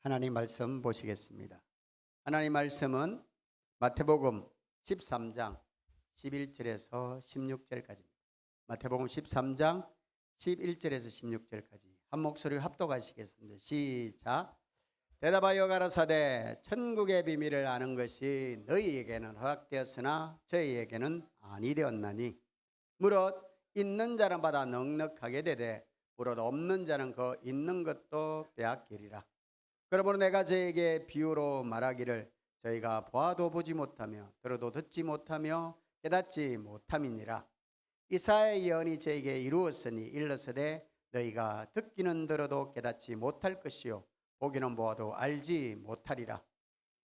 하나님 말씀 보시겠습니다. 하나님 말씀은 마태복음 13장 11절에서 16절까지입니다. 마태복음 13장 11절에서 16절까지 한 목소리로 합독하시겠습니다. 시작. 대답하여 가라사대 천국의 비밀을 아는 것이 너희에게는 허락되었으나 저희에게는 아니 되었나니 무릇 있는 자는 받아 넉넉하게 되되 무릇 없는 자는 그 있는 것도 빼앗기리라. 그러므로 내가 저에게 비유로 말하기를 저희가 보아도 보지 못하며 들어도 듣지 못하며 깨닫지 못함이니라. 이사야의 예언이 저에게 이루었으니 일러서되 너희가 듣기는 들어도 깨닫지 못할 것이요 보기는 보아도 알지 못하리라.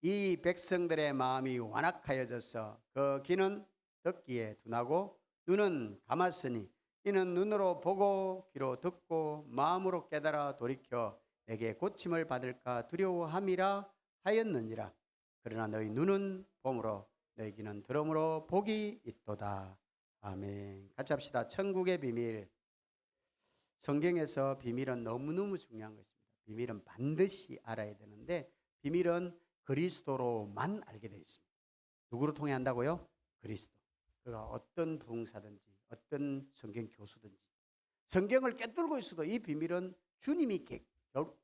이 백성들의 마음이 완악하여져서 그 귀는 듣기에 둔하고 눈은 감았으니 이는 눈으로 보고 귀로 듣고 마음으로 깨달아 돌이켜 내게 고침을 받을까 두려워함이라 하였느니라. 그러나 너희 눈은 봄으로 너희 귀는 들음으로 복이 있도다. 아멘. 같이 합시다. 천국의 비밀. 성경에서 비밀은 너무너무 중요한 것입니다. 비밀은 반드시 알아야 되는데 비밀은 그리스도로만 알게 되어 있습니다. 누구로 통해 한다고요? 그리스도. 그가 어떤 부흥사든지 어떤 성경 교수든지 성경을 꿰뚫고 있어도 이 비밀은 주님이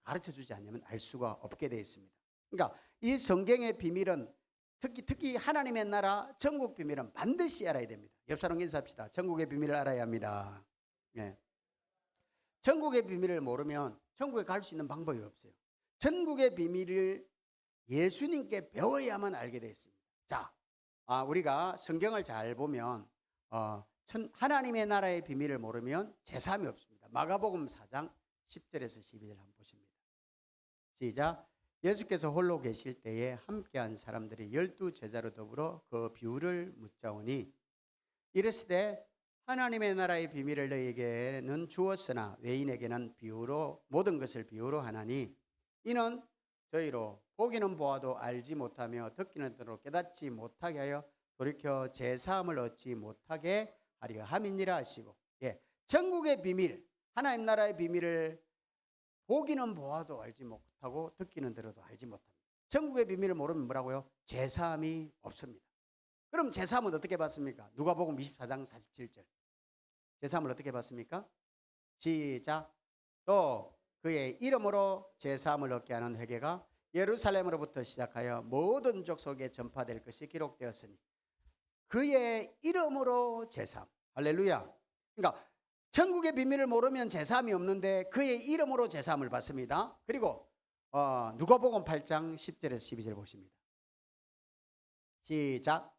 가르쳐주지 않으면 알 수가 없게 되어 있습니다. 그러니까 이 성경의 비밀은 특히 하나님의 나라 천국 비밀은 반드시 알아야 됩니다. 옆 사람 인사합시다. 천국의 비밀을 알아야 합니다. 네. 천국의 비밀을 모르면 천국에 갈 수 있는 방법이 없어요. 천국의 비밀을 예수님께 배워야만 알게 되어 있습니다. 자, 우리가 성경을 잘 보면 하나님의 나라의 비밀을 모르면 제3이 없습니다. 마가복음 4장 10절에서 12절 한번 보십니다. 시작. 예수께서 홀로 계실 때에 함께한 사람들이 12제자로 더불어 그 비유를 묻자오니 이르시되 하나님의 나라의 비밀을 너희에게는 주었으나 외인에게는 비유로 모든 것을 비유로 하나니 이는 저희로 보기는 보아도 알지 못하며 듣기는 들어 깨닫지 못하게 하여 돌이켜 제사함을 얻지 못하게 하려 함이니라 하시고, 천국의 비밀, 하나님 나라의 비밀을 보기는 보아도 알지 못하고 듣기는 들어도 알지 못합니다. 천국의 비밀을 모르면 뭐라고요? 제사함이 없습니다. 그럼 제사함은 어떻게 받습니까? 누가복음 24장 47절. 제사함을 어떻게 받습니까? 시작. 또 그의 이름으로 제사함을 얻게 하는 회개가 예루살렘으로부터 시작하여 모든 족속에 전파될 것이 기록되었으니 그의 이름으로 제사함. 할렐루야. 그러니까 천국의 비밀을 모르면 제사함이 없는데 그의 이름으로 제사함을 받습니다. 그리고 누가복음 8장 10절에서 12절 보십니다. 시작.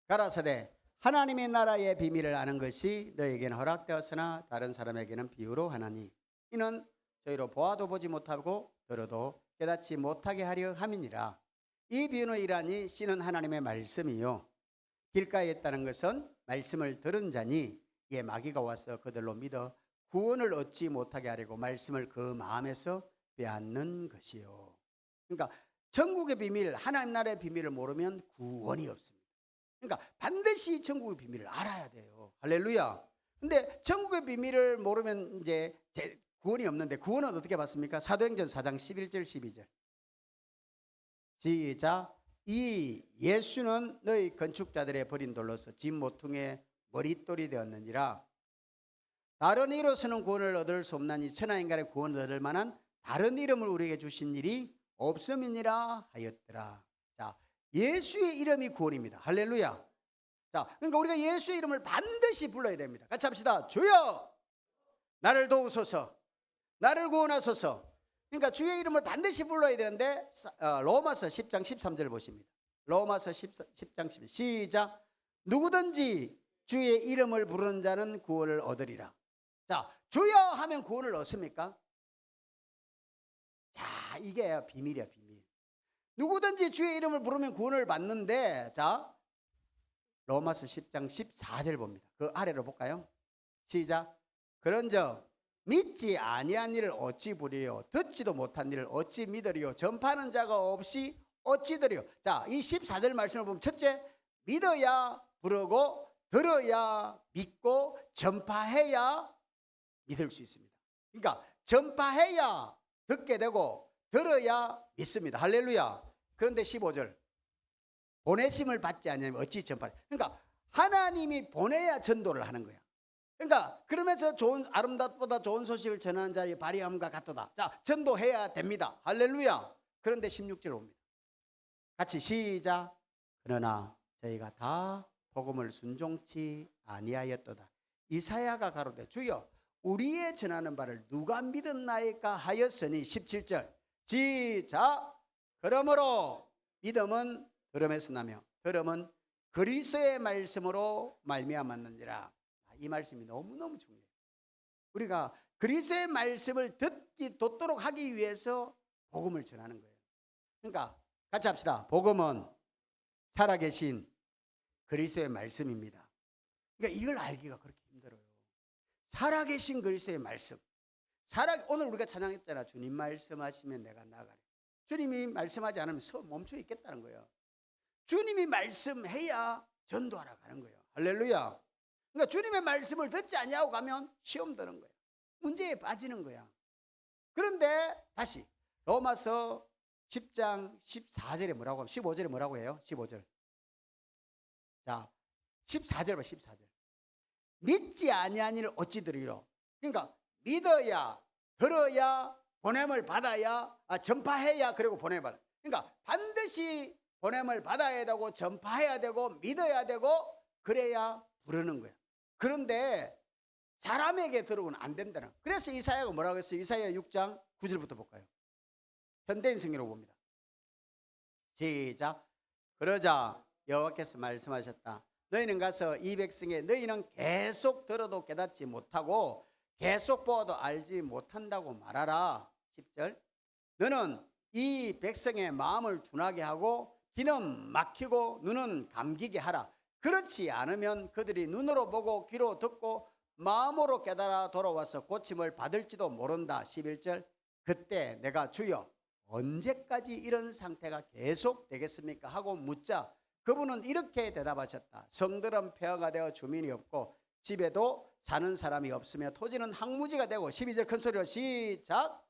가라사대 하나님의 나라의 비밀을 아는 것이 너에게는 허락되었으나 다른 사람에게는 비유로 하나니 이는 저희로 보아도 보지 못하고 들어도 깨닫지 못하게 하려 함이니라. 이 비유는 이라니 씨는 하나님의 말씀이요 길가에 있다는 것은 말씀을 들은 자니 이에 마귀가 와서 그들로 믿어 구원을 얻지 못하게 하려고 말씀을 그 마음에서 빼앗는 것이요. 그러니까 천국의 비밀, 하나님 나라의 비밀을 모르면 구원이 없습니다. 그러니까 반드시 천국의 비밀을 알아야 돼요. 할렐루야. 근데 천국의 비밀을 모르면 이제 구원이 없는데 구원은 어떻게 받습니까? 사도행전 4장 11절 12절. 시작. 이 예수는 너희 건축자들의 버린 돌로서 집 모퉁이의 머릿돌이 되었느니라. 다른 이로서는 구원을 얻을 수 없나니 천하인간의 구원을 얻을 만한 다른 이름을 우리에게 주신 일이 없음이니라 하였더라. 자, 예수의 이름이 구원입니다. 할렐루야. 자, 그러니까 우리가 예수의 이름을 반드시 불러야 됩니다. 같이 합시다. 주여 나를 도우소서, 나를 구원하소서. 그러니까 주의 이름을 반드시 불러야 되는데 로마서 10장 13절 보십니다. 로마서 10장 13절 시작. 누구든지 주의 이름을 부르는 자는 구원을 얻으리라. 자, 주여 하면 구원을 얻습니까? 자, 이게 비밀이야, 비밀. 누구든지 주의 이름을 부르면 구원을 받는데, 자, 로마서 10장 14절 봅니다. 그 아래로 볼까요? 시작. 그런즉 믿지 아니한 일을 어찌 부리요 듣지도 못한 일을 어찌 믿으리요 전파하는 자가 없이 어찌 들으요. 자, 이 14절 말씀을 보면 첫째, 믿어야 부르고 들어야 믿고 전파해야 믿을 수 있습니다. 그러니까 전파해야 듣게 되고 들어야 믿습니다. 할렐루야. 그런데 15절 보내심을 받지 않으면 어찌 전파를. 그러니까 하나님이 보내야 전도를 하는 거야. 그러니까 그러면서 아름답보다 좋은 소식을 전하는 자의 발휘함과 같도다. 자, 전도해야 됩니다. 할렐루야. 그런데 16절 옵니다. 같이 시작. 그러나 저희가 다 복음을 순종치 아니하였도다. 이사야가 가로되 주여 우리의 전하는 바를 누가 믿었나이까 하였으니 17절 시작. 그러므로 믿음은 들음에서 나며 들음은 그리스도의 말씀으로 말미암았느니라. 이 말씀이 너무너무 중요해요. 우리가 그리스도의 말씀을 듣도록 하기 위해서 복음을 전하는 거예요. 그러니까 같이 합시다. 복음은 살아계신 그리스도의 말씀입니다. 그러니까 이걸 알기가 그렇게 힘들어요. 살아계신 그리스도의 말씀. 오늘 우리가 찬양했잖아. 주님 말씀하시면 내가 나가리. 주님이 말씀하지 않으면 멈춰 있겠다는 거예요. 주님이 말씀해야 전도하러 가는 거예요. 할렐루야. 그러니까 주님의 말씀을 듣지 아니하고 가면 시험 드는 거예요. 문제에 빠지는 거야. 그런데 다시 로마서 10장 14절에 뭐라고 하면 15절에 뭐라고 해요? 15절. 자, 14절 봐. 14절. 믿지 아니한 일을 어찌 들으리요? 그러니까 믿어야, 들어야, 보냄을 받아야, 전파해야, 그리고 보냄을 받아. 그러니까 반드시 보냄을 받아야 되고 전파해야 되고 믿어야 되고 그래야 부르는 거야. 그런데 사람에게 들어오면 안 된다는. 그래서 이사야가 뭐라고 했어요? 이사야 6장 9절부터 볼까요? 현대인 성경으로 봅니다. 시작. 그러자 여호와께서 말씀하셨다. 너희는 가서 이 백성에 너희는 계속 들어도 깨닫지 못하고 계속 보아도 알지 못한다고 말하라. 10절. 너는 이 백성의 마음을 둔하게 하고 귀는 막히고 눈은 감기게 하라. 그렇지 않으면 그들이 눈으로 보고 귀로 듣고 마음으로 깨달아 돌아와서 고침을 받을지도 모른다. 11절. 그때 내가 주여 언제까지 이런 상태가 계속 되겠습니까? 하고 묻자 그분은 이렇게 대답하셨다. 성들은 폐허가 되어 주민이 없고 집에도 사는 사람이 없으며 토지는 황무지가 되고 12절 큰 소리로 시작.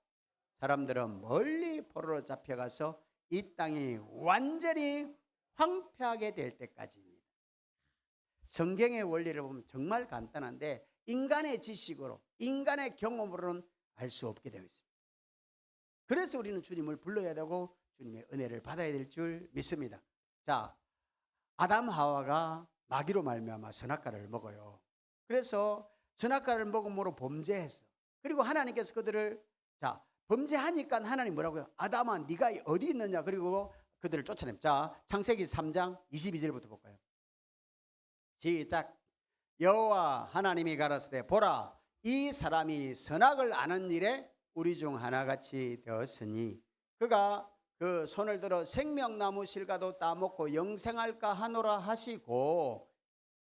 사람들은 멀리 포로로 잡혀가서 이 땅이 완전히 황폐하게 될 때까지입니다. 성경의 원리를 보면 정말 간단한데 인간의 지식으로 인간의 경험으로는 알 수 없게 되어 있습니다. 그래서 우리는 주님을 불러야 되고 주님의 은혜를 받아야 될 줄 믿습니다. 자, 아담 하와가 마귀로 말미암아 선악과를 먹어요. 그래서 선악과를 먹음으로 범죄했어. 그리고 하나님께서 그들을 범죄하니까 하나님 뭐라고요? 아담아 네가 어디 있느냐? 그리고 그들을 쫓아냅니다. 자, 창세기 3장 22절부터 볼까요? 시작. 여호와 하나님이 가라사대 보라 이 사람이 선악을 아는 일에 우리 중 하나같이 되었으니 그가 그 손을 들어 생명나무 실과도 따먹고 영생할까 하노라 하시고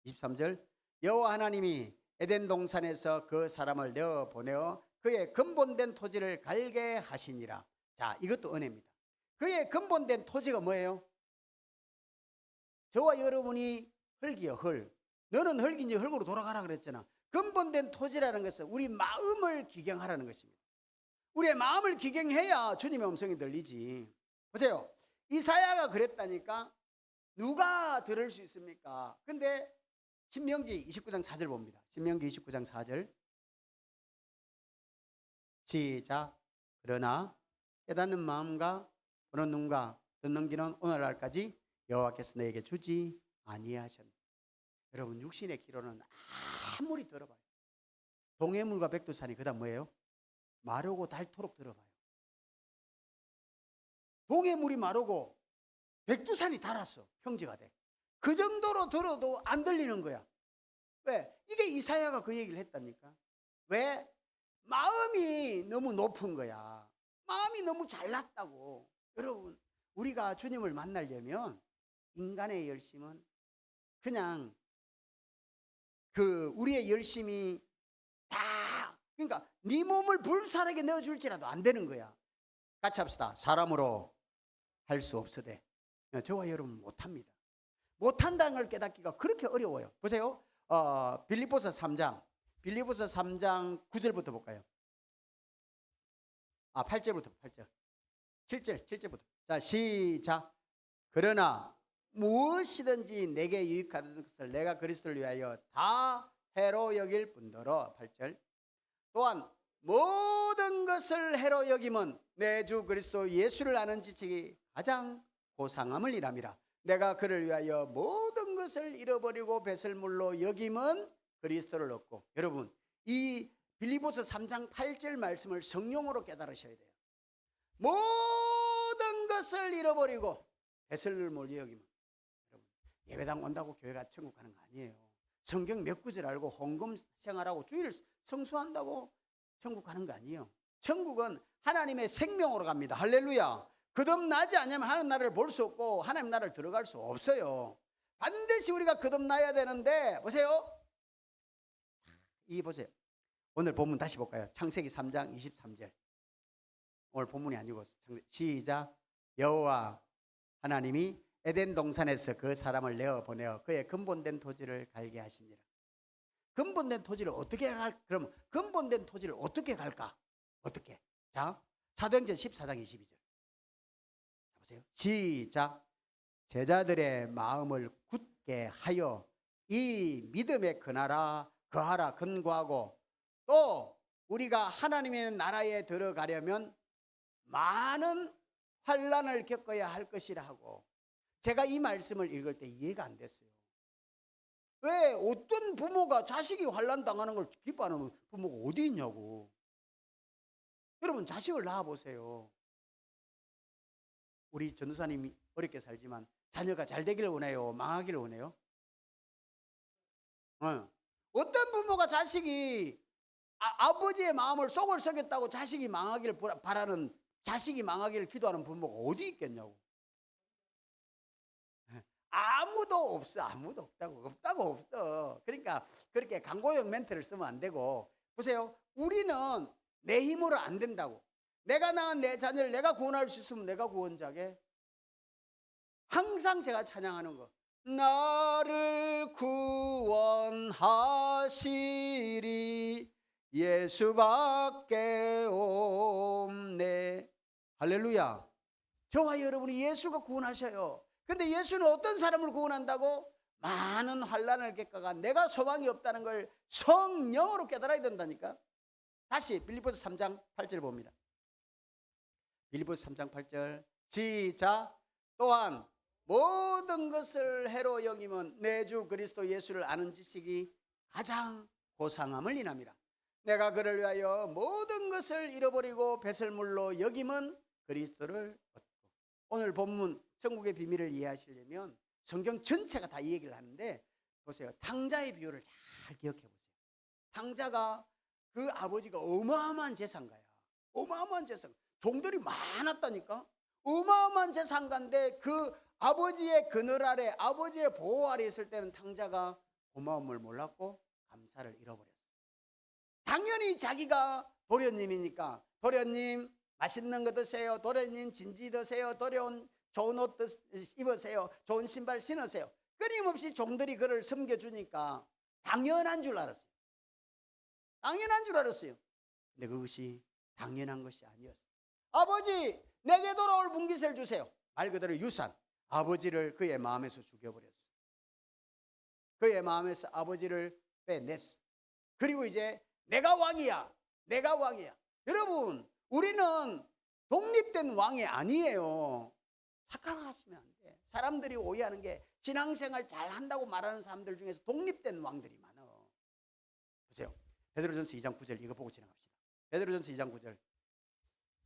23절 여호와 하나님이 에덴 동산에서 그 사람을 내어 보내어 그의 근본된 토지를 갈게 하시니라. 자, 이것도 은혜입니다. 그의 근본된 토지가 뭐예요? 저와 여러분이 흙이요, 흙. 너는 흙이니 흙으로 돌아가라 그랬잖아. 근본된 토지라는 것은 우리 마음을 기경하라는 것입니다. 우리의 마음을 기경해야 주님의 음성이 들리지. 보세요. 이사야가 그랬다니까 누가 들을 수 있습니까? 근데 신명기 29장 4절 봅니다. 신명기 29장 4절 시작. 그러나 깨닫는 마음과 보는 눈과 듣는 귀는 오늘날까지 여호와께서 너에게 주지 아니하셨네. 여러분 육신의 귀로는 아무리 들어봐요. 동해물과 백두산이 그다음 뭐예요? 마르고 닳도록 들어봐요. 동해물이 마르고 백두산이 닳았어. 평지가 돼. 그 정도로 들어도 안 들리는 거야. 왜? 이게 이사야가 그 얘기를 했다니까. 왜? 마음이 너무 높은 거야. 마음이 너무 잘났다고. 여러분 우리가 주님을 만나려면 인간의 열심은 그냥 우리의 열심이 다 그러니까 네 몸을 불살하게 넣어줄지라도 안 되는 거야. 같이 합시다. 사람으로 할 수 없으되 저와 여러분 못합니다. 못한다는 걸 깨닫기가 그렇게 어려워요. 보세요. 빌립보서 3장 9절부터 볼까요? 8절부터 8절. 7절부터. 자, 시작. 그러나 무엇이든지 내게 유익하는 것을 내가 그리스도를 위하여 다 해로 여길 뿐더러 8절. 또한 모든 것을 해로 여김은 내 주 그리스도 예수를 아는 지식이 가장 고상함을 이람이라. 내가 그를 위하여 모든 것을 잃어버리고 배설물로 여김은 그리스도를 얻고. 여러분, 이 빌립보서 3장 8절 말씀을 성령으로 깨달으셔야 돼요. 모든 것을 잃어버리고 배설물로 여김은. 여러분, 예배당 온다고 교회가 천국 가는 거 아니에요. 성경 몇 구절 알고 헌금 생활하고 주일 성수한다고 천국 가는 거 아니에요. 천국은 하나님의 생명으로 갑니다. 할렐루야. 거듭나지 않으면 하나님 나라를 볼 수 없고 하나님 나라를 들어갈 수 없어요. 반드시 우리가 거듭나야 되는데, 보세요. 이 보세요. 오늘 본문 다시 볼까요? 창세기 3장 23절. 오늘 본문이 아니고 시작. 여호와 하나님이 에덴 동산에서 그 사람을 내어 보내어 그의 근본된 토지를 갈게 하시니라. 근본된 토지를 어떻게 그럼 근본된 토지를 어떻게 갈까? 어떻게? 자, 사도행전 14장 22절. 보세요. 시작. 제자들의 마음을 굳게 하여 이 믿음에 거하라 근거하고, 또 우리가 하나님의 나라에 들어가려면 많은 환난을 겪어야 할 것이라 하고. 제가 이 말씀을 읽을 때 이해가 안 됐어요. 왜 어떤 부모가 자식이 환난 당하는 걸 기뻐하는 부모가 어디 있냐고. 여러분, 자식을 낳아보세요. 우리 전도사님이 어렵게 살지만 자녀가 잘 되기를 원해요? 망하기를 원해요? 어떤 부모가 자식이 아버지의 마음을 속을 썩였다고 자식이 망하기를 바라는, 자식이 망하기를 기도하는 부모가 어디 있겠냐고. 아무도 없어. 아무도 없다고 없어. 그러니까 그렇게 광고형 멘트를 쓰면 안 되고. 보세요. 우리는 내 힘으로 안 된다고. 내가 낳은 내 자녀를 내가 구원할 수 있으면 내가 구원자게. 항상 제가 찬양하는 거, 나를 구원하시리 예수밖에 없네. 할렐루야. 저와 여러분이 예수가 구원하셔요. 근데 예수는 어떤 사람을 구원한다고? 많은 환난을 겪어가 내가 소망이 없다는 걸 성령으로 깨달아야 된다니까. 다시 빌립보서 3장 8절 봅니다. 빌립보서 3장 8절 시작. 또한 모든 것을 해로 여김은 내 주 그리스도 예수를 아는 지식이 가장 고상함을 인함이라. 내가 그를 위하여 모든 것을 잃어버리고 배설물로 여김은 그리스도를 얻고. 오늘 본문 천국의 비밀을 이해하시려면 성경 전체가 다 이 얘기를 하는데, 보세요. 탕자의 비유를 잘 기억해 보세요. 탕자가 그 아버지가 어마어마한 재산가야. 어마어마한 재산. 종들이 많았다니까. 어마어마한 재산가인데 그 아버지의 그늘 아래, 아버지의 보호 아래 있을 때는 탕자가 고마움을 몰랐고 감사를 잃어버렸어요. 당연히 자기가 도련님이니까, 도련님 맛있는 거 드세요, 도련님 진지 드세요, 도련 좋은 옷 입으세요, 좋은 신발 신으세요. 끊임없이 종들이 그를 섬겨주니까 당연한 줄 알았어요. 당연한 줄 알았어요. 근데 그것이 당연한 것이 아니었어요. 아버지, 내게 돌아올 분깃을 주세요. 말 그대로 유산. 아버지를 그의 마음에서 죽여버렸어요. 그의 마음에서 아버지를 빼냈어. 그리고 이제 내가 왕이야. 내가 왕이야. 여러분, 우리는 독립된 왕이 아니에요. 착각하시면 안 돼. 사람들이 오해하는 게 신앙생활 잘 한다고 말하는 사람들 중에서 독립된 왕들이 많아. 보세요. 베드로전서 2장 9절 이거 보고 지나갑시다. 베드로전서 2장 9절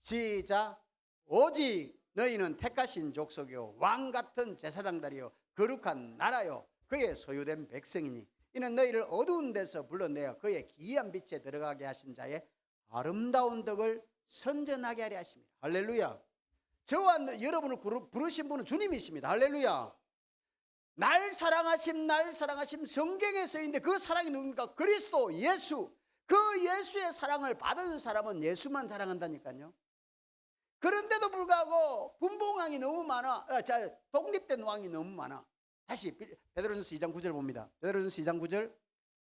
시작. 오직 너희는 택하신 족속이요 왕 같은 제사장들이요 거룩한 나라요 그의 소유된 백성이니 이는 너희를 어두운 데서 불러내어 그의 기이한 빛에 들어가게 하신 자의 아름다운 덕을 선전하게 하려 하십니다. 할렐루야. 저와 여러분을 부르신 분은 주님이십니다. 할렐루야. 날 사랑하심 성경에 써있는데 그 사랑이 누굽니까? 그리스도 예수. 그 예수의 사랑을 받은 사람은 예수만 사랑한다니까요. 그런데도 불구하고 분봉왕이 너무 많아. 독립된 왕이 너무 많아. 다시 베드로전서 2장 9절 봅니다. 베드로전서 2장 9절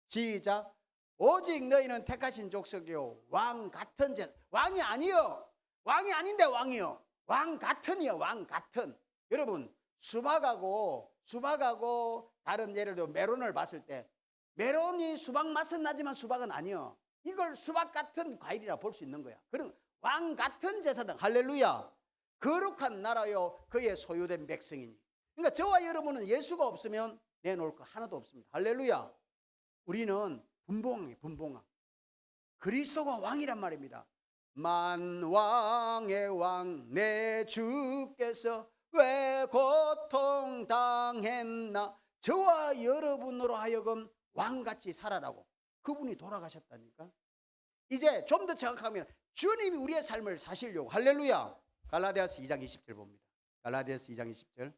시작. 오직 너희는 택하신 족속이요 왕 같은 왕이 아니요. 왕이 아닌데 왕이요. 왕 같은이요, 왕 같은. 여러분, 수박하고 다른 예를 들어 메론을 봤을 때 메론이 수박 맛은 나지만 수박은 아니요. 이걸 수박 같은 과일이라 볼 수 있는 거야. 그럼 왕 같은 제사장, 할렐루야. 거룩한 나라요, 그의 소유된 백성이니. 그러니까 저와 여러분은 예수가 없으면 내놓을 거 하나도 없습니다. 할렐루야. 우리는 분봉왕이에요, 분봉왕. 그리스도가 왕이란 말입니다. 만왕의 왕 내 주께서 왜 고통당했나. 저와 여러분으로 하여금 왕같이 살아라고 그분이 돌아가셨다니까. 이제 좀 더 정확하면 주님이 우리의 삶을 사시려고. 할렐루야. 갈라디아서 2장 20절 봅니다. 갈라디아서 2장 20절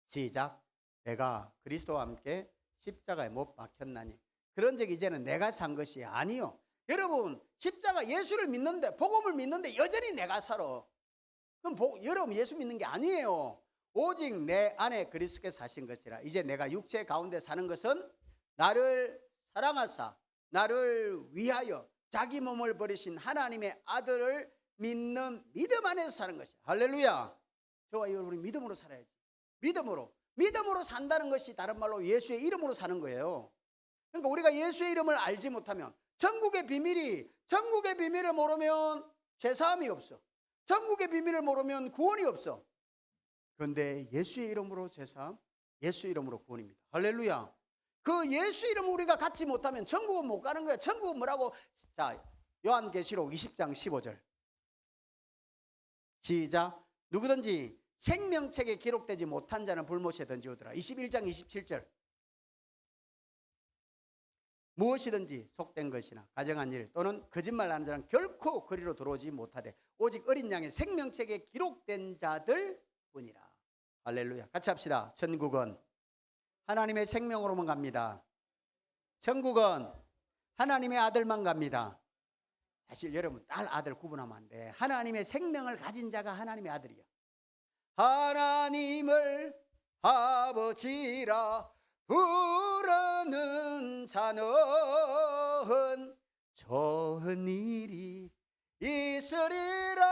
시작. 내가 그리스도와 함께 십자가에 못 박혔나니 그런즉 이제는 내가 산 것이 아니요. 여러분, 십자가 예수를 믿는데, 복음을 믿는데 여전히 내가 살아. 그럼 여러분 예수 믿는 게 아니에요. 오직 내 안에 그리스도께서 사신 것이라. 이제 내가 육체 가운데 사는 것은 나를 사랑하사 나를 위하여 자기 몸을 버리신 하나님의 아들을 믿는 믿음 안에서 사는 것이야. 할렐루야. 저와 여러분이 믿음으로 살아야지. 믿음으로 산다는 것이 다른 말로 예수의 이름으로 사는 거예요. 그러니까 우리가 예수의 이름을 알지 못하면, 천국의 비밀을 모르면 죄사함이 없어. 천국의 비밀을 모르면 구원이 없어. 그런데 예수의 이름으로 죄사함, 예수의 이름으로 구원입니다. 할렐루야. 그 예수 이름을 우리가 갖지 못하면 천국은 못 가는 거야. 천국은 뭐라고? 자, 요한계시록 20장 15절 시작. 누구든지 생명책에 기록되지 못한 자는 불못에 던지우더라. 21장 27절 무엇이든지 속된 것이나 가정한 일 또는 거짓말하는 자는 결코 그리로 들어오지 못하되 오직 어린 양의 생명책에 기록된 자들 뿐이라. 할렐루야. 같이 합시다. 천국은 하나님의 생명으로만 갑니다. 천국은 하나님의 아들만 갑니다. 사실 여러분, 딸 아들 구분하면 안 돼. 하나님의 생명을 가진 자가 하나님의 아들이야. 하나님을 아버지라 부르는 자는 좋은 일이 있으리라,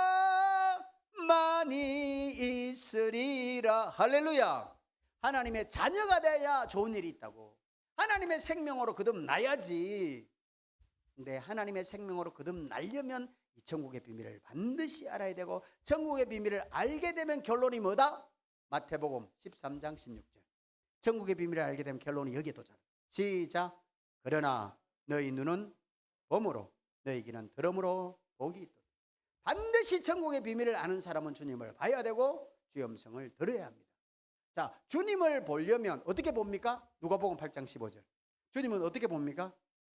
많이 있으리라. 할렐루야. 하나님의 자녀가 돼야 좋은 일이 있다고. 하나님의 생명으로 거듭나야지. 근데 하나님의 생명으로 거듭나려면 이 천국의 비밀을 반드시 알아야 되고, 천국의 비밀을 알게 되면 결론이 뭐다? 마태복음 13장 16절. 천국의 비밀을 알게 되면 결론이 여기에 도착. 시작. 그러나 너희 눈은 봄으로 너희 귀는 들음으로 복이 있도다. 반드시 천국의 비밀을 아는 사람은 주님을 봐야 되고 주의 음성을 들어야 합니다. 자, 주님을 보려면 어떻게 봅니까? 누가복음 8장 15절. 주님은 어떻게 봅니까?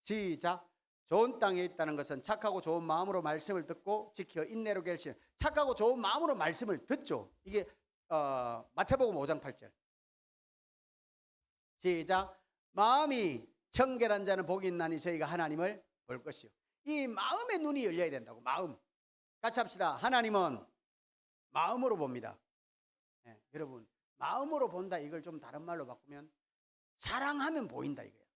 시작. 좋은 땅에 있다는 것은 착하고 좋은 마음으로 말씀을 듣고 지켜 인내로 결신. 착하고 좋은 마음으로 말씀을 듣죠. 이게 마태복음 5장 8절. 시작. 마음이 청결한 자는 복이 있나니 저희가 하나님을 볼 것이요. 이 마음의 눈이 열려야 된다고. 마음. 같이 합시다. 하나님은 마음으로 봅니다. 네, 여러분, 마음으로 본다, 이걸 좀 다른 말로 바꾸면 사랑하면 보인다 이거예요.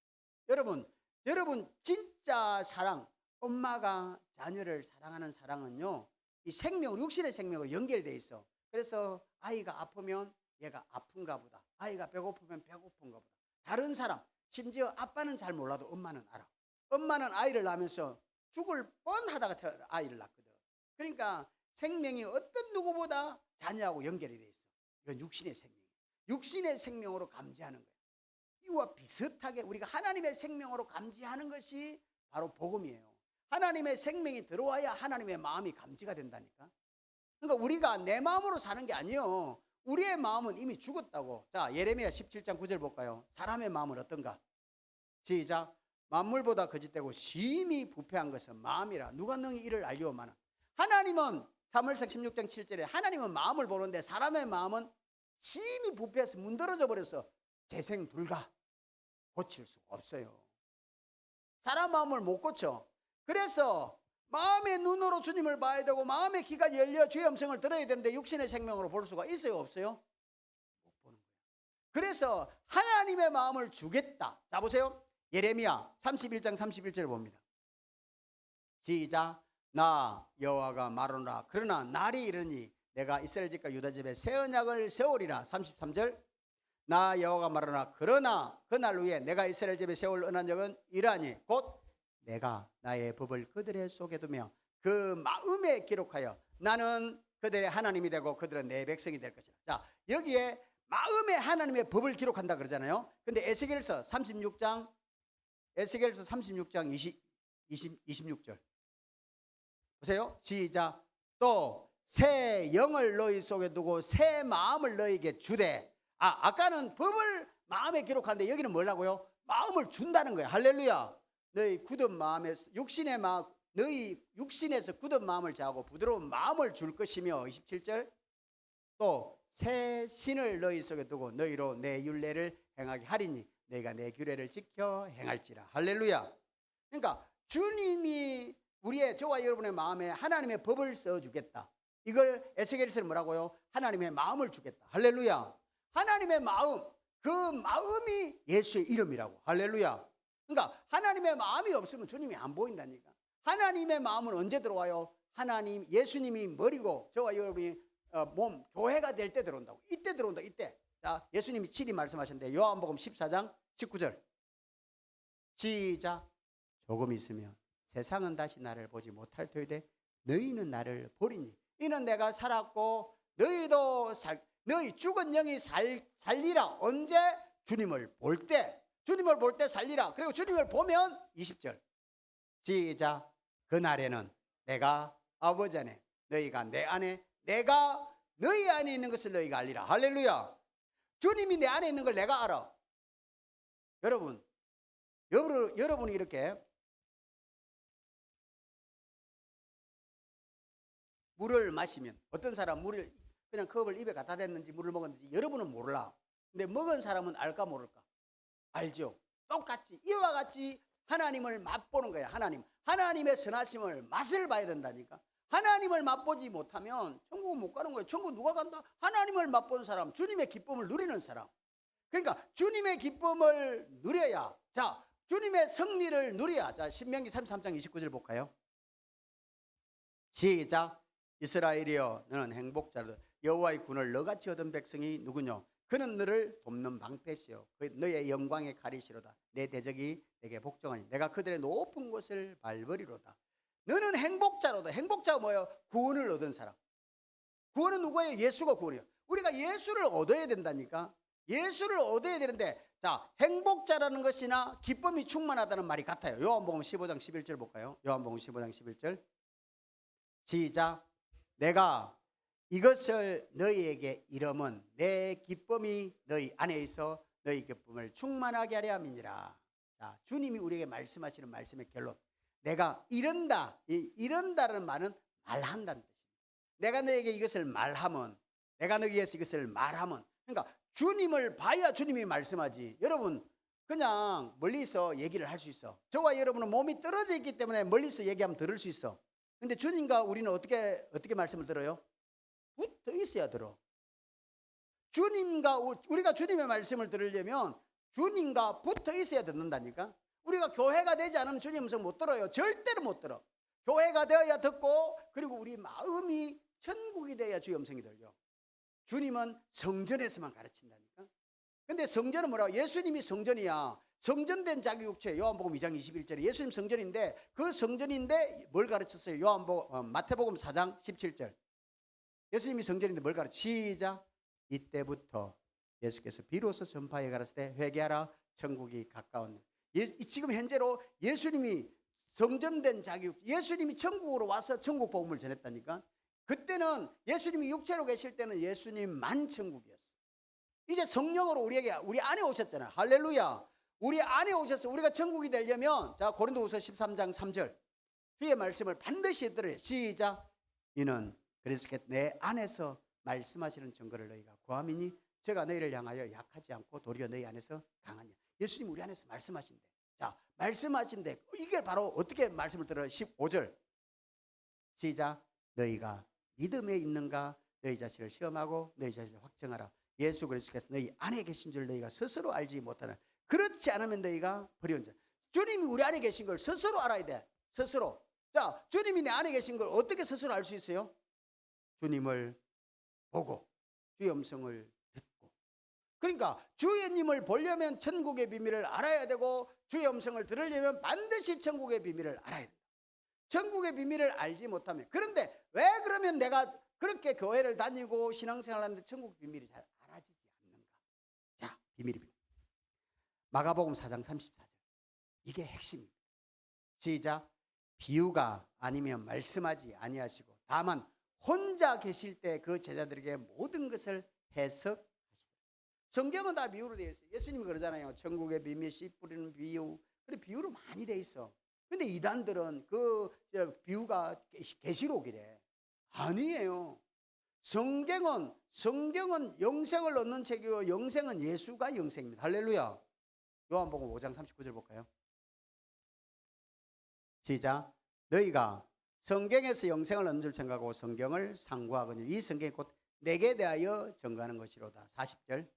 여러분 진짜 사랑, 엄마가 자녀를 사랑하는 사랑은요, 이 생명, 육신의 생명으로 연결돼 있어. 그래서 아이가 아프면 얘가 아픈가 보다, 아이가 배고프면 배고픈가 보다. 다른 사람, 심지어 아빠는 잘 몰라도 엄마는 알아. 엄마는 아이를 낳으면서 죽을 뻔하다가 아이를 낳거든. 그러니까 생명이 어떤 누구보다 자녀하고 연결이 돼 있어. 이건 육신의 생명이에요. 육신의 생명으로 감지하는 거예요. 이와 비슷하게 우리가 하나님의 생명으로 감지하는 것이 바로 복음이에요. 하나님의 생명이 들어와야 하나님의 마음이 감지가 된다니까. 그러니까 우리가 내 마음으로 사는 게 아니에요. 우리의 마음은 이미 죽었다고. 자, 예레미야 17장 9절 볼까요? 사람의 마음은 어떤가? 시작. 만물보다 거짓되고 심히 부패한 것은 마음이라 누가 능히 이를 알리오마나. 하나님은 사무엘상 16장 7절에 하나님은 마음을 보는데 사람의 마음은 심히 부패해서 문드러져 버려서 재생 불가, 고칠 수가 없어요. 사람 마음을 못 고쳐. 그래서 마음의 눈으로 주님을 봐야 되고 마음의 귀가 열려 주의 음성을 들어야 되는데 육신의 생명으로 볼 수가 있어요, 없어요? 못 보는 거예요. 그래서 하나님의 마음을 주겠다. 자, 보세요. 예레미야 31장 31절 봅니다. 시작. 나 여호와가 말하노라. 그러나 날이 이르니 내가 이스라엘 집과 유다 집에 새 언약을 세우리라. 33절. 나 여호와가 말하노라. 그러나 그날 후에 내가 이스라엘 집에 세울 언약은 이러하니 곧 내가 나의 법을 그들의 속에 두며 그 마음에 기록하여 나는 그들의 하나님이 되고 그들은 내 백성이 될 것이다. 자, 여기에 마음에 하나님의 법을 기록한다 그러잖아요. 근데 에스겔서 36장 26절 보세요. 시작. 또 새 영을 너희 속에 두고 새 마음을 너희에게 주되. 아까는 법을 마음에 기록하는데 여기는 뭐라고요? 마음을 준다는 거예요. 할렐루야. 너희 굳은 마음에서 너희 육신에서 굳은 마음을 제하고 부드러운 마음을 줄 것이며. 27절. 또 새 신을 너희 속에 두고 너희로 내 율례를 행하게 하리니 너희가 내 규례를 지켜 행할지라. 할렐루야. 그러니까 주님이 저와 여러분의 마음에 하나님의 법을 써주겠다. 이걸 에스겔서는 뭐라고요? 하나님의 마음을 주겠다. 할렐루야. 하나님의 마음, 그 마음이 예수의 이름이라고. 할렐루야. 그러니까 하나님의 마음이 없으면 주님이 안 보인다니까. 하나님의 마음은 언제 들어와요? 예수님이 머리고 저와 여러분이 몸, 교회가 될 때 들어온다고. 이때 들어온다. 이때. 자, 예수님이 친히 말씀하셨는데 요한복음 14장 19절 시작. 조금 있으면 세상은 다시 나를 보지 못할 터이되 너희는 나를 보리니 이는 내가 살았고 너희도 너희 죽은 영이 살리라. 언제? 주님을 볼 때. 주님을 볼 때 살리라. 그리고 주님을 보면 20절 시작. 그날에는 내가 아버지 안에 너희가 내 안에 내가 너희 안에 있는 것을 너희가 알리라. 할렐루야. 주님이 내 안에 있는 걸 내가 알아. 여러분이 이렇게 물을 마시면 어떤 사람 물을 그냥 컵을 입에 갖다 댔는지 물을 먹었는지 여러분은 몰라. 근데 먹은 사람은 알까 모를까? 알죠. 똑같이 이와 같이 하나님을 맛보는 거야. 하나님의 선하심을 맛을 봐야 된다니까. 하나님을 맛보지 못하면 천국은 못 가는 거예요. 천국 누가 간다? 하나님을 맛본 사람, 주님의 기쁨을 누리는 사람. 그러니까 주님의 기쁨을 누려야, 자, 주님의 승리를 누려야. 자, 신명기 33장 29절 볼까요? 시작. 이스라엘이여 너는 행복자로다. 여호와의 군을 너같이 얻은 백성이 누구뇨? 그는 너를 돕는 방패시요 너의 영광의 가리시로다. 내 대적이 내게 복종하니 내가 그들의 높은 곳을 밟으리로다. 너는 행복자로다. 행복자가 뭐예요? 구원을 얻은 사람. 구원은 누구예요? 예수가 구원이에요. 우리가 예수를 얻어야 된다니까. 예수를 얻어야 되는데, 자, 행복자라는 것이나 기쁨이 충만하다는 말이 같아요. 요한복음 15장 11절 볼까요? 요한복음 15장 11절 시작. 내가 이것을 너희에게 이름은 내 기쁨이 너희 안에 있어 너희 기쁨을 충만하게 하려 함이니라. 자, 주님이 우리에게 말씀하시는 말씀의 결론. 내가 이른다는 말은 말한다는 뜻입니다. 내가 너에게 이것을 말하면, 내가 너에게 이것을 말하면, 그러니까 주님을 봐야 주님이 말씀하지. 여러분 그냥 멀리서 얘기를 할 수 있어. 저와 여러분은 몸이 떨어져 있기 때문에 멀리서 얘기하면 들을 수 있어. 근데 주님과 우리는 어떻게 말씀을 들어요? 붙어 있어야 들어. 우리가 주님의 말씀을 들으려면 주님과 붙어 있어야 듣는다니까. 우리가 교회가 되지 않으면 주님 음성 못 들어요. 절대로 못 들어. 교회가 되어야 듣고, 그리고 우리 마음이 천국이 되어야 주의 음성이 들려. 주님은 성전에서만 가르친다니까. 근데 성전은 뭐라고? 예수님이 성전이야. 성전된 자기 육체. 요한복음 2장 21절에 예수님 성전인데, 그 성전인데 뭘 가르쳤어요? 마태복음 4장 17절. 예수님이 성전인데 뭘 가르쳐? 시작. 이때부터 예수께서 비로소 전파에 가라사대 회개하라 천국이 가까운. 지금 현재로 예수님이 성전된 자기 육체, 예수님이 천국으로 와서 천국 복음을 전했다니까. 그때는 예수님이 육체로 계실 때는 예수님만 천국이었어. 이제 성령으로 우리 안에 오셨잖아. 할렐루야. 우리 안에 오셔서 우리가 천국이 되려면, 자, 고린도후서 13장 3절 주의 말씀을 반드시 들어야. 시작. 이는 그리스도께서 내 안에서 말씀하시는 증거를 너희가 구함이니 제가 너희를 향하여 약하지 않고 도리어 너희 안에서 강하냐. 예수님 우리 안에서 말씀하신대. 자, 말씀하신대. 이게 바로 어떻게 말씀을 들어요? 15절 시작. 너희가 믿음에 있는가 너희 자신을 시험하고 너희 자신을 확정하라. 예수 그리스도께서 너희 안에 계신 줄 너희가 스스로 알지 못하는. 그렇지 않으면 너희가 버려온 자. 주님이 우리 안에 계신 걸 스스로 알아야 돼. 스스로. 자, 주님이 내 안에 계신 걸 어떻게 스스로 알 수 있어요? 주님을 보고 주의 음성을 듣고. 그러니까 주님을 보려면 천국의 비밀을 알아야 되고 주의 음성을 들으려면 반드시 천국의 비밀을 알아야 된다. 천국의 비밀을 알지 못하면, 그런데 왜 그러면 내가 그렇게 교회를 다니고 신앙생활을 하는데 천국 비밀이 잘 알아지지 않는가? 자, 비밀입니다. 마가복음 4장 34절. 이게 핵심입니다. 시작. 비유가 아니면 말씀하지 아니하시고 다만 혼자 계실 때 그 제자들에게 모든 것을 해석하시더라. 성경은 다 비유로 되어 있어요. 예수님이 그러잖아요. 천국의 비밀, 씨 뿌리는 비유. 그래, 비유로 많이 되어 있어. 근데 이단들은 그 비유가 계시록이래. 아니에요. 성경은 영생을 얻는 책이고 영생은 예수가 영생입니다. 할렐루야. 요한복음 5장 39절 볼까요? 시작. 너희가 성경에서 영생을 얻는 줄 생각하고 성경을 상고하거니 이 성경이 곧 내게 대하여 증거하는 것이로다. 40절.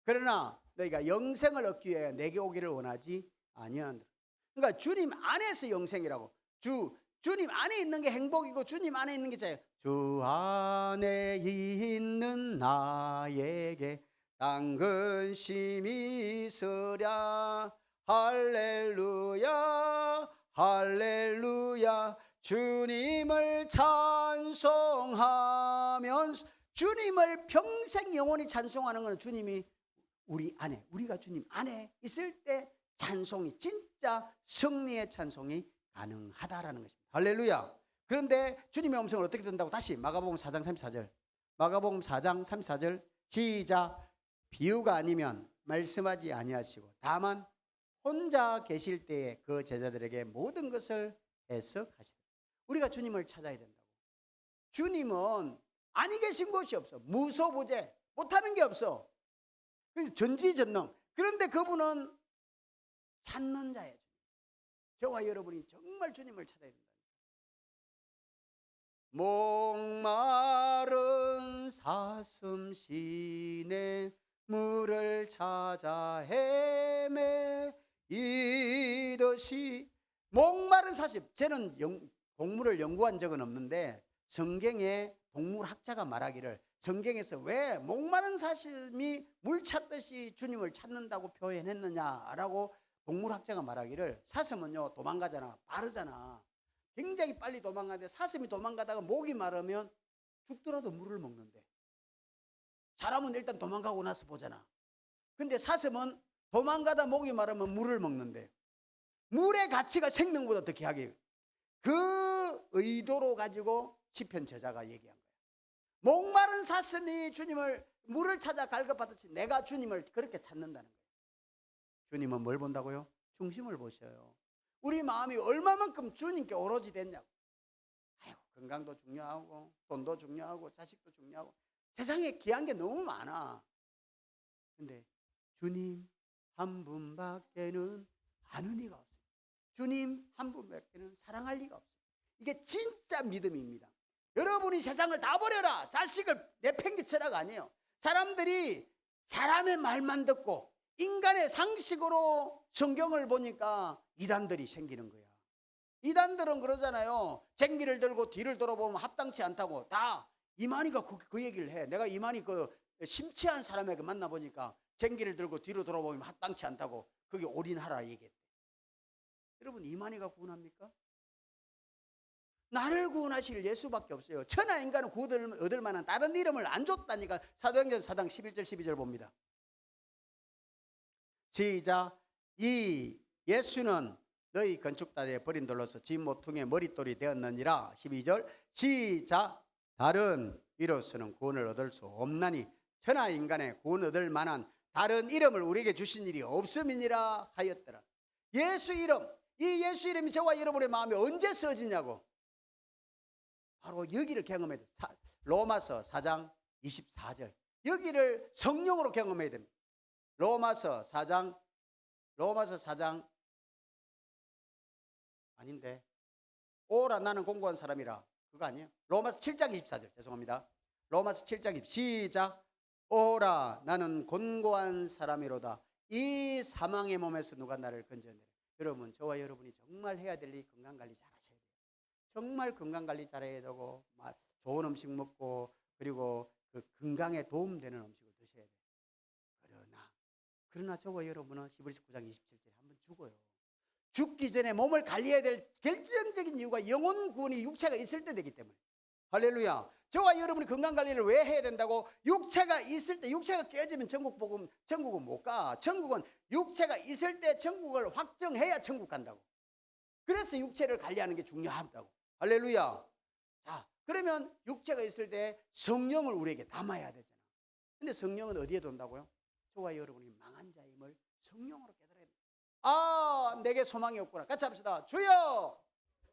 그러나 너희가 영생을 얻기 위해 내게 오기를 원하지 아니하노라. 그러니까 주님 안에서 영생이라고. 주님 안에 있는 게 행복이고 주님 안에 있는 게 자유. 주 안에 있는 나에게 딴 근심이 있으랴. 할렐루야 할렐루야. 주님을 찬송하면서, 주님을 평생 영원히 찬송하는 것은 주님이 우리 안에, 우리가 주님 안에 있을 때 찬송이, 진짜 승리의 찬송이 가능하다라는 것입니다. 할렐루야. 그런데 주님의 음성을 어떻게 듣는다고? 다시 마가복음 4장 34절. 마가복음 4장 34절. 시작. 비유가 아니면 말씀하지 아니하시고 다만 혼자 계실 때에 그 제자들에게 모든 것을 해석하시더라. 우리가 주님을 찾아야 된다고. 주님은 아니 계신 곳이 없어. 무소부재, 못하는 게 없어. 전지전능. 그런데 그분은 찾는 자예요. 저와 여러분이 정말 주님을 찾아야 된다. 목마른 사슴 시내 물을 찾아 헤매이듯이. 목마른 사슴, 저는 동물을 연구한 적은 없는데 성경에 동물학자가 말하기를, 성경에서 왜 목마른 사슴이 물 찾듯이 주님을 찾는다고 표현했느냐라고 동물학자가 말하기를, 사슴은요 도망가잖아, 빠르잖아, 굉장히 빨리 도망가는데 사슴이 도망가다가 목이 마르면 죽더라도 물을 먹는데, 사람은 일단 도망가고 나서 보잖아. 근데 사슴은 도망가다 목이 마르면 물을 먹는데 물의 가치가 생명보다 더 귀하게, 그 의도로 가지고 시편 저자가 얘기한 거야. 목마른 사슴이 주님을 물을 찾아 갈급하듯이 내가 주님을 그렇게 찾는다는 거예요. 주님은 뭘 본다고요? 중심을 보셔요. 우리 마음이 얼마만큼 주님께 오로지 됐냐고. 아이고, 건강도 중요하고 돈도 중요하고 자식도 중요하고 세상에 귀한 게 너무 많아. 근데 주님 한 분밖에는 아는 이가 없어요. 주님 한 분밖에는 사랑할 리가 없어요. 이게 진짜 믿음입니다. 여러분이 세상을 다 버려라, 자식을 내팽개쳐라가 아니에요. 사람들이 사람의 말만 듣고 인간의 상식으로 성경을 보니까 이단들이 생기는 거야. 이단들은 그러잖아요. 쟁기를 들고 뒤를 돌아보면 합당치 않다고. 다 이만희가 그 얘기를 해. 내가 이만희 그 심취한 사람에게 만나보니까 쟁기를 들고 뒤로 돌아보면 합당치 않다고 그게 올인하라 얘기했대. 여러분, 이만희가 구원합니까? 나를 구원하실 예수밖에 없어요. 천하 인간은 구원을 얻을 만한 다른 이름을 안 줬다니까. 사도행전 4장 11절 12절 봅니다. 시작. 이 예수는 너희 건축단에 버린 돌로서 집 모퉁이의 머릿돌이 되었느니라. 12절. 시작. 다른 이로서는 구원을 얻을 수 없나니 천하 인간에 구원 얻을 만한 다른 이름을 우리에게 주신 일이 없음이니라 하였더라. 예수 이름, 이 예수 이름이 저와 여러분의 마음에 언제 써지냐고. 바로 여기를 경험해야 돼. 로마서 4장 24절. 여기를 성령으로 경험해야 됩니다. 로마서 4장 아닌데, 오라 나는 공고한 사람이라, 그거 아니에요? 로마서 7장 24절. 죄송합니다. 로마서 7장 20 시작. 오라 나는 곤고한 사람이로다. 이 사망의 몸에서 누가 나를 건져내라. 여러분, 저와 여러분이 정말 해야 될 일 건강관리 잘 하셔야 돼요. 정말 건강 관리 잘해야 되고 좋은 음식 먹고 그리고 그 건강에 도움되는 음식을 드셔야 돼요. 그러나 저와 여러분은 히브리서 9장 27절에 한번 죽어요. 죽기 전에 몸을 관리해야 될 결정적인 이유가 영혼 구원이 육체가 있을 때 되기 때문에. 할렐루야. 저와 여러분이 건강 관리를 왜 해야 된다고? 육체가 있을 때, 육체가 깨지면 천국은 못 가. 천국은 육체가 있을 때 천국을 확정해야 천국 간다고. 그래서 육체를 관리하는 게 중요하다고. 할렐루야. 자, 그러면 육체가 있을 때 성령을 우리에게 담아야 되잖아. 근데 성령은 어디에 돈다고요? 저와 여러분이 망한 자임을 성령으로 깨달아야 돼. 내게 소망이 없구나. 같이 합시다. 주여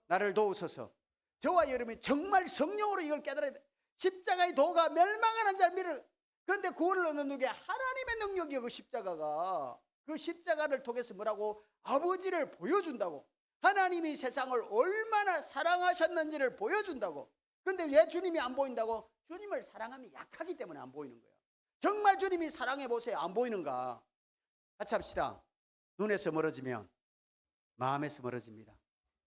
나를 도우소서. 저와 여러분이 정말 성령으로 이걸 깨달아야 돼. 십자가의 도가 멸망하는 자를 믿으라. 그런데 구원을 얻는 누구야? 하나님의 능력이요. 그 십자가가. 그 십자가를 통해서 뭐라고? 아버지를 보여준다고. 하나님이 세상을 얼마나 사랑하셨는지를 보여준다고. 근데 왜 주님이 안 보인다고? 주님을 사랑하면 약하기 때문에 안 보이는 거예요. 정말 주님이 사랑해 보세요. 안 보이는가? 같이 합시다. 눈에서 멀어지면 마음에서 멀어집니다.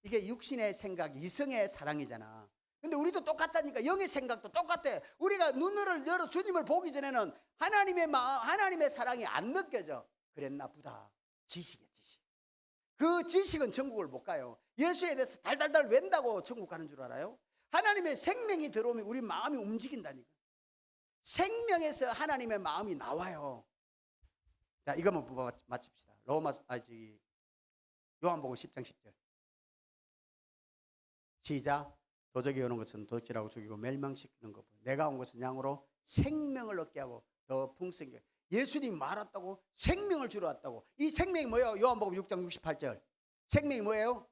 이게 육신의 생각, 이성의 사랑이잖아. 근데 우리도 똑같다니까. 영의 생각도 똑같아. 우리가 눈을 열어 주님을 보기 전에는 하나님의 마음, 하나님의 사랑이 안 느껴져. 그랬나 보다. 지식이야, 지식. 그 지식은 천국을 못 가요. 예수에 대해서 달달달 웬다고 천국 가는 줄 알아요? 하나님의 생명이 들어오면 우리 마음이 움직인다니까. 생명에서 하나님의 마음이 나와요. 자, 이거만 마칩시다. 요한복음 10장 10절. 시작. 도적이 오는 것은 도적질하고 죽이고 멸망시키는 것. 내가 온 것은 양으로 생명을 얻게 하고 더 풍성하게. 예수님이 말했다고 생명을 주러 왔다고. 이 생명이 뭐예요? 요한복음 6장 68절. 생명이 뭐예요?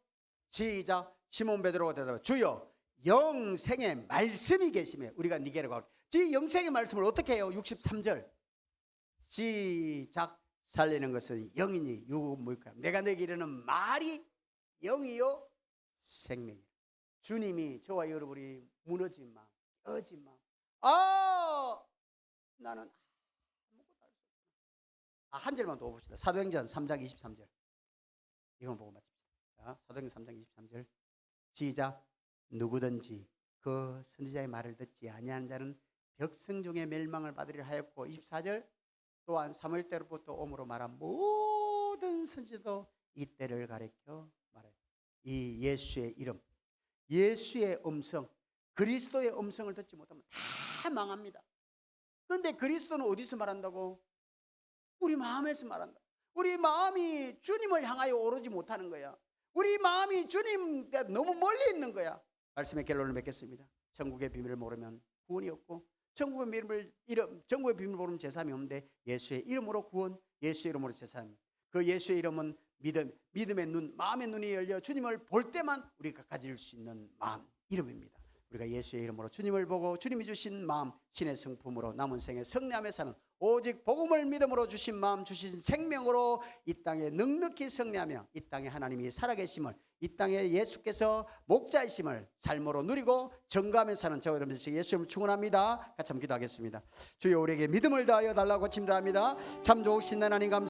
시작. 시몬 베드로가 대답해 주여 영생의 말씀이 계시며 우리가 니게로 가고. 이 영생의 말씀을 어떻게 해요? 63절. 시작. 살리는 것은 영이니 유무일까. 내가 내게 이르는 말이 영이요 생명이라. 주님이 저와 여러분이 무너진 마음, 깨어진 마음. 나는 아무것도 할 수 없구나. 한 절만 더 봅시다. 사도행전 3장 23절. 이건 보고 마칩시다. 사도행전 3장 23절. 시작. 누구든지 그 선지자의 말을 듣지 아니하는 자는 백성 중에 멸망을 받으리라 하였고 24절. 또한 사무엘 때로부터 오므로 말한 모든 선지도 이 때를 가리켜 말해요. 이 예수의 이름, 예수의 음성, 그리스도의 음성을 듣지 못하면 다 망합니다. 그런데 그리스도는 어디서 말한다고? 우리 마음에서 말한다. 우리 마음이 주님을 향하여 오르지 못하는 거야. 우리 마음이 주님 너무 멀리 있는 거야. 말씀의 결론을 맺겠습니다. 천국의 비밀을 모르면 구원이 없고 천국의 비밀을 모르면 제사함이 없는데 예수의 이름으로 구원, 예수의 이름으로 제사함. 그 예수의 이름은 믿음의 눈, 마음의 눈이 열려 주님을 볼 때만 우리가 가질 수 있는 마음, 이름입니다. 우리가 예수의 이름으로 주님을 보고 주님이 주신 마음, 신의 성품으로 남은 생에 성례하며 사는 오직 복음을 믿음으로 주신 마음, 주신 생명으로 이 땅에 넉넉히 성례하며 이 땅에 하나님이 살아계심을, 이 땅에 예수께서 목자이심을 삶으로 누리고 증거하며 사는 저와 여러분 예수님을 축원합니다. 같이 한번 기도하겠습니다. 주여 우리에게 믿음을 다하여 달라고 침대합니다. 참 좋으신 하나님 감사합니다.